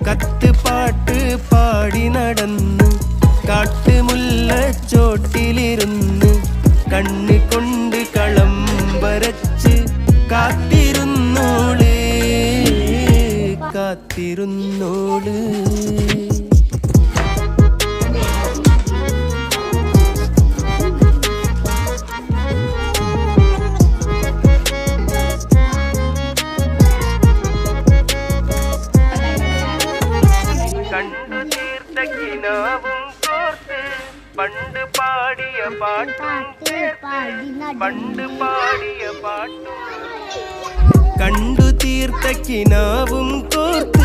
കത്ത് പാട്ട് പാടി നടന്ന് കാട്ടുമുല്ലച്ചോട്ടിലിരുന്ന് കണ്ണി കൊണ്ട് കളം വരച്ച് കാത്തിരുന്നോള് കാത്തിരുന്നോള്. കണ്ടു തീർത്ത കിനാവും കോർത്ത് പണ്ട് പാടിയ പാട്ടും പണ്ട് പാടിയ പാട്ടും കണ്ടു തീർത്ത കിനാവും കോർത്ത്